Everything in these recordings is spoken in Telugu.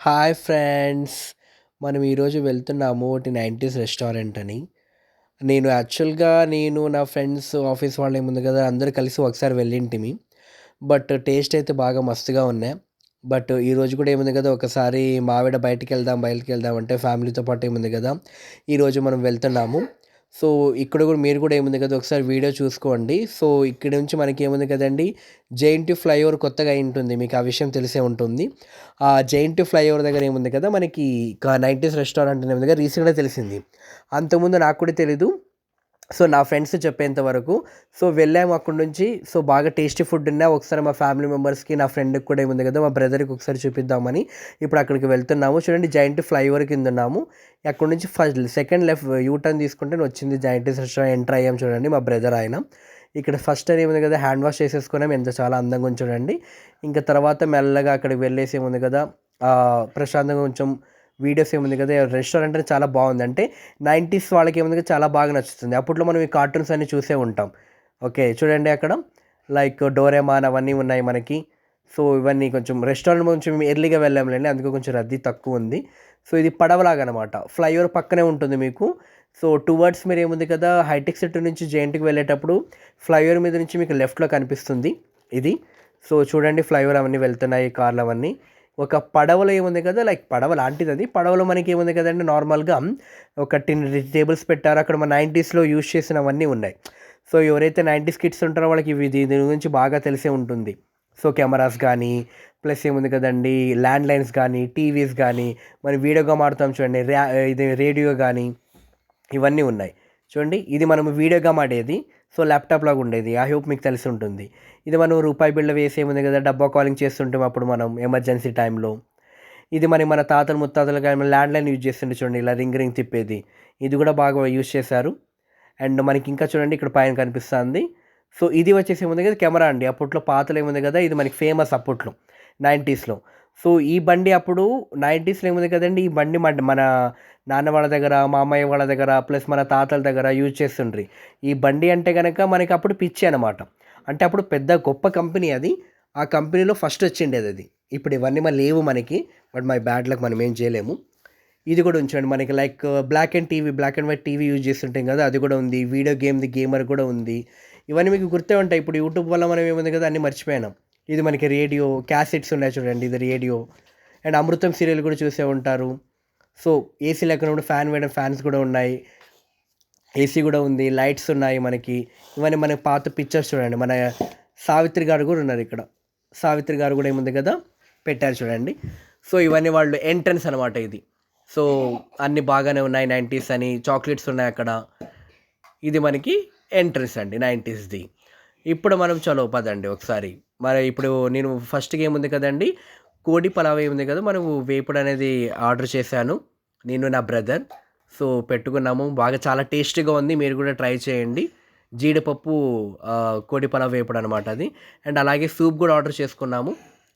Hi friends! మనం ఈరోజు వెళ్తున్నాము ఒకటి 90స్ రెస్టారెంట్ అని. నేను నా ఫ్రెండ్స్, ఆఫీస్ వాళ్ళేముంది కదా అందరూ కలిసి ఒకసారి వెళ్ళింటిమి. బట్ టేస్ట్ అయితే బాగా మస్తుగా ఉన్నాయి. బట్ ఈరోజు కూడా ఏముంది కదా ఒకసారి మా ఆవిడ బయటికెళ్దాం అంటే ఫ్యామిలీతో పాటు ఏముంది కదా ఈరోజు మనం వెళ్తున్నాము. సో, ఇక్కడ కూడా మీరు కూడా ఏముంది కదా ఒకసారి వీడియో చూసుకోండి. సో, ఇక్కడి నుంచి మనకేముంది కదండీ జేఎన్‌టీ ఫ్లైఓవర్ కొత్తగా అయింటుంది. మీకు ఆ విషయం తెలిసే ఉంటుంది. ఆ జేఎన్‌టీ ఫ్లైఓవర్ దగ్గర ఏముంది కదా మనకి 90స్ రెస్టారెంట్ అనేది ఉంది కదా రీసెంట్‌గా తెలిసింది. అంతకుముందు నాకు కూడా తెలీదు. సో, నా ఫ్రెండ్స్ చెప్పేంత వరకు. సో, వెళ్ళాము అక్కడి నుంచి. సో, బాగా టేస్టీ ఫుడ్ ఉన్నా ఒకసారి మా ఫ్యామిలీ మెంబర్స్‌కి, నా ఫ్రెండ్‌కి కూడా ఏముంది కదా మా బ్రదర్‌కి ఒకసారి చూపిద్దామని ఇప్పుడు అక్కడికి వెళ్తున్నాము. చూడండి జైంట్ ఫ్లైఓవర్ కింద ఉన్నాము. అక్కడి నుంచి సెకండ్ లెఫ్ట్ యూ టర్న్ తీసుకుంటే వచ్చింది జైంటీస్ రెస్టారెంట్ ఎంటర్ అయ్యాం చూడండి మా బ్రదర్ ఆయన. ఇక్కడ ఫస్ట్ టైం ఏముంది కదా హ్యాండ్ వాష్ చేసేసుకున్నాం. ఎంత చాలా అందంగా ఉంది చూడండి. ఇంకా తర్వాత మెల్లగా అక్కడికి వెళ్ళేసి ఏముంది కదా ప్రశాంతంగా కొంచెం వీడియోస్ ఏముంది కదా రెస్టారెంట్ అనేది చాలా బాగుంది. అంటే 90స్ వాళ్ళకి ఏముంది కదా చాలా బాగా నచ్చుతుంది. అప్పట్లో మనం ఈ కార్టూన్స్ అన్నీ చూసే ఉంటాం. ఓకే. చూడండి అక్కడ లైక్ డోరేమాన్ అవన్నీ ఉన్నాయి మనకి. సో, ఇవన్నీ కొంచెం రెస్టారెంట్ కొంచెం ఎర్లీగా వెళ్ళాంలేండి. అందుకే కొంచెం రద్దీ తక్కువుంది. సో, ఇది పడవలాగనమాట. ఫ్లైఓవర్ పక్కనే ఉంటుంది మీకు. సో, టువర్డ్స్ మీరేముంది కదా హైటెక్ సిటీ నుంచి జేఎన్‌టీకి వెళ్ళేటప్పుడు ఫ్లైఓవర్ మీద నుంచి మీకు లెఫ్ట్‌లో కనిపిస్తుంది ఇది. సో, చూడండి ఫ్లైఓవర్ అవన్నీ వెళ్తున్నాయి కార్లవన్నీ. ఒక పడవలో ఏముంది కదా లైక్ పడవ లాంటిదది. పడవలో మనకేముంది కదండీ నార్మల్‌గా ఒక 10 టేబుల్స్ పెట్టారు. అక్కడ మన 90స్‌లో యూజ్ చేసినవన్నీ ఉన్నాయి. సో, ఎవరైతే 90స్ కిడ్స్ ఉంటారో వాళ్ళకి దీని గురించి బాగా తెలిసే ఉంటుంది. సో, కెమెరాస్ గానీ, ప్లస్ ఏముంది కదండీ ల్యాండ్‌లైన్స్ గానీ, టీవీస్ గానీ, మరి వీడియోగా మాడుతాం చూడండి. ఇది రేడియో గానీ, ఇవన్నీ ఉన్నాయి. చూడండి ఇది మనం వీడియోగా మాడేది. సో, ల్యాప్‌టాప్‌లాగా ఉండేది. ఐ హోప్ మీకు తెలిసి ఉంటుంది. ఇది మనం రూపాయి బిళ్ళ వేసి ఏముంది కదా డబ్బా కాలింగ్ చేస్తుంటాం అప్పుడు మనం ఎమర్జెన్సీ టైంలో. ఇది మరి మన తాతలు ముత్తాతలు కానీ ల్యాండ్‌లైన్ యూజ్ చేస్తుండే చూడండి ఇలా రింగ్ రింగ్ తిప్పేది. ఇది కూడా బాగా యూజ్ చేశారు. అండ్ మనకి ఇంకా చూడండి ఇక్కడ పైన కనిపిస్తుంది. సో, ఇది వచ్చేసి ఏముంది కదా కెమెరా అండి. అప్పట్లో పాతలో ఏముంది కదా ఇది మనకి ఫేమస్ అప్పట్లో 90స్‌లో. సో, ఈ బండి అప్పుడు 90స్‌లో ఏముంది కదండీ ఈ బండి మన నాన్న వాళ్ళ దగ్గర, మామయ్య వాళ్ళ దగ్గర, ప్లస్ మన తాతల దగ్గర యూజ్ చేస్తుండ్రి. ఈ బండి అంటే గనక మనకి అప్పుడు పిచ్చి అనమాట. అంటే అప్పుడు పెద్ద గొప్ప కంపెనీ అది. ఆ కంపెనీలో ఫస్ట్ వచ్చిండేదది. ఇప్పుడు ఇవన్నీ లేవు మనకి. బట్ మై బ్యాడ్ లక్ మనం ఏం చేయలేము. ఇది కూడా ఉంచండి మనకి like black and white TV use చేస్తుంటాం కదా! అది కూడా ఉంది. వీడియో గేమ్‌ది గేమర్ కూడా ఉంది. ఇవన్నీ మీకు గుర్తే ఉంటాయి. ఇప్పుడు యూట్యూబ్ వల్ల మనం ఏముంది కదా అన్నీ మర్చిపోయినాం. ఇది మనకి రేడియో, క్యాసెట్స్ ఉన్నాయి చూడండి. ఇది రేడియో. అండ్ 'అమృతం' సీరియల్ కూడా చూసే ఉంటారు. సో, ఏసీ లేకున్నప్పుడు ఫ్యాన్ వేయడం ఫ్యాన్స్ కూడా ఉన్నాయి. ఏసీ కూడా ఉంది. లైట్స్ ఉన్నాయి మనకి. ఇవన్నీ మన పాత పిక్చర్స్ చూడండి. మన 'సావిత్రి' గారు కూడా ఉన్నారిక్కడ. 'సావిత్రి' గారు కూడా ఏముంది కదా పెట్టారు చూడండి. సో, ఇవన్నీ వాళ్ళు ఎంట్రన్స్ అనమాట ఇది. సో, అన్నీ బాగానే ఉన్నాయి 90స్ అని. చాక్లెట్స్ ఉన్నాయక్కడ. ఇది మనకి ఎంట్రన్స్ అండి 90స్‌ది. ఇప్పుడు మనం చలో పదండి ఒకసారి. మరి ఇప్పుడు నేను ఫస్ట్‌గా ఏముంది కదండీ, కోడి పలావ్ ఏముంది కదా, మనము వేపుడనేది ఆర్డర్ చేశాను. నేను, నా బ్రదర్. సో, పెట్టుకున్నాము. బాగా చాలా టేస్టీగా ఉంది. మీరు కూడా ట్రై చేయండి. జీడిపప్పు కోడి పలావ్ వేపుడనమాట అది. అండ్ అలాగే సూప్ కూడా ఆర్డర్ చేసుకున్నాము.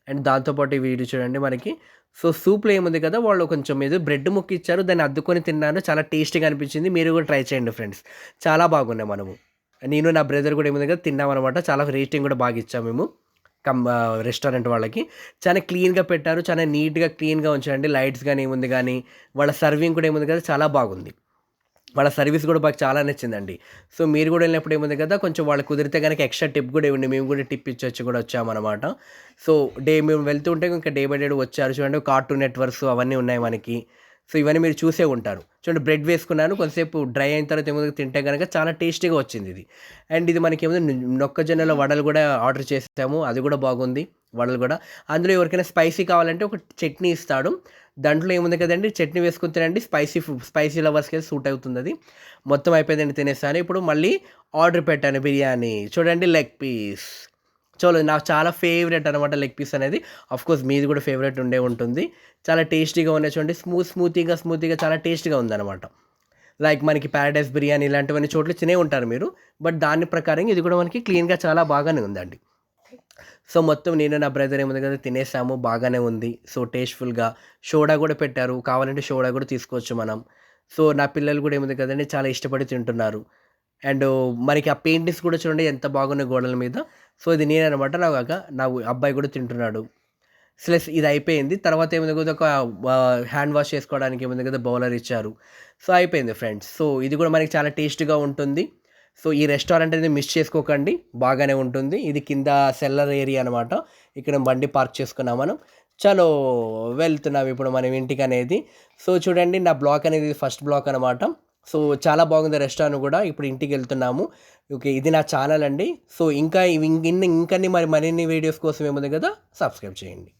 అండ్ దాంతో పాటు ఇవి చూడండి మనకి. సో, సూప్‌లో ఏముంది కదా, వాళ్ళు కొంచెం ఏదో బ్రెడ్ ముక్క ఇచ్చారు. దాన్ని అద్దుకొని తిన్నాను. చాలా టేస్టీగా అనిపించింది. మీరు కూడా ట్రై చేయండి ఫ్రెండ్స్. చాలా బాగున్నాయి మనము. నేను, నా బ్రదర్ కూడా ఏముంది కదా తిన్నామనమాట. చాలా రేటింగ్ కూడా బాగా ఇచ్చాము మేము. రెస్టారెంట్ వాళ్ళకి. చాలా క్లీన్‌గా పెట్టారు. చాలా నీట్‌గా, క్లీన్‌గా ఉంచారండి. లైట్స్ గాని, ఏముంది గాని, వాళ్ళ సర్వింగ్ కూడా ఏముంది కదా చాలా బాగుంది. వాళ్ళ సర్వీస్ కూడా మాకు చాలా నచ్చిందండి. సో, మీరు కూడా వెళ్ళినప్పుడు ఏముంది కదా కొంచెం వాళ్ళకి కుదిరితే గనక ఎక్స్‌ట్రా టిప్ కూడా ఇవ్వండి. మేము కూడా టిప్ ఇచ్చొచ్చి కూడా వచ్చామనమాట. సో, మేము వెళ్తుంటే ఇంకా డే బై డే వచ్చారు చూడండి. కార్టూన్ నెట్‌వర్క్స్ అవన్నీ ఉన్నాయి మనకి. సో, ఇవన్నీ మీరు చూసే ఉంటారు. చూడండి బ్రెడ్ వేసుకున్నాను. కొంతసేపు డ్రై అయిన తర్వాత ఏముంది తింటే గనక చాలా టేస్టీగా వచ్చిందిది. అండ్ ఇది మనకేమో మొక్కజొన్నల వడలు కూడా ఆర్డర్ చేసాము. అది కూడా బాగుంది. వడలు కూడా. అందులో ఎవరికైనా స్పైసీ కావాలంటే ఒక చట్నీ ఇస్తాడు. దాంట్లో ఏముంది కదండీ చట్నీ వేసుకొని తినండి. స్పైసీ లవర్స్‌కైతే సూట్ అవుతుందది. మొత్తం అయిపోయిందండి తినేసాను. ఇప్పుడు మళ్ళీ ఆర్డర్ పెట్టాను బిర్యానీ. చూడండి లెగ్ పీస్. నాకు చాలా ఫేవరెట్ అనమాట లెగ్ పీస్ అనేది. ఆఫ్‌కోర్స్ మీది కూడా ఫేవరెట్ ఉండే ఉంటుంది. చాలా టేస్టీగా ఉన్నాయి చూడండి. స్మూతీగా చాలా టేస్టీగా ఉందనమాట. లైక్ మనకి పారడైస్ బిర్యానీ ఇలాంటివన్నీ చోట్ల తినే ఉంటారు మీరు. బట్ దాని ప్రకారంగా ఇది కూడా మనకి క్లీన్‌గా చాలా బాగానే ఉందండి. సో, మొత్తం నేను, నా బ్రదర్ ఏముంది కదా తినేసాము. బాగానే ఉంది. సో, టేస్ట్‌ఫుల్‌గా సోడా కూడా పెట్టారు. కావాలంటే సోడా కూడా తీసుకోవచ్చు మనం. సో, నా పిల్లలు కూడా ఏముంది కదండీ చాలా ఇష్టపడి తింటున్నారు. అండ్ మనకి ఆ పెయింటింగ్స్ కూడా చూడండి ఎంత బాగున్నాయి గోడల మీద. సో, ఇది నేననమాట. నా అబ్బాయి కూడా తింటున్నాడు. ఇది అయిపోయింది. తర్వాత ఏముంది కదా ఒక హ్యాండ్ వాష్ చేసుకోవడానికి ఏముంది కదా బౌలర్ ఇచ్చారు. సో, అయిపోయింది ఫ్రెండ్స్. సో, ఇది కూడా మనకి చాలా టేస్టీగా ఉంటుంది. సో, ఈ రెస్టారెంట్ అనేది మిస్ చేసుకోకండి. బాగానే ఉంటుంది. ఇది కింద సెల్లర్ ఏరియా అనమాట. ఇక్కడ బండి పార్క్ చేసుకున్నాం మనం. చలో వెళ్తున్నాం ఇప్పుడు మనం ఇంటికనేది. సో, చూడండి నా బ్లాక్ అనేది ఫస్ట్ బ్లాక్ అనమాట. సో, చాలా బాగుంది రెస్టారెంట్ కూడా. ఇప్పుడు ఇంటికెళ్తున్నాము. ఓకే. ఇది నా ఛానల్ అండి. సో, ఇంకా ఇవి ఇంకన్ని మరిన్ని వీడియోస్ కోసం ఏముంది కదా సబ్స్క్రైబ్ చేయండి.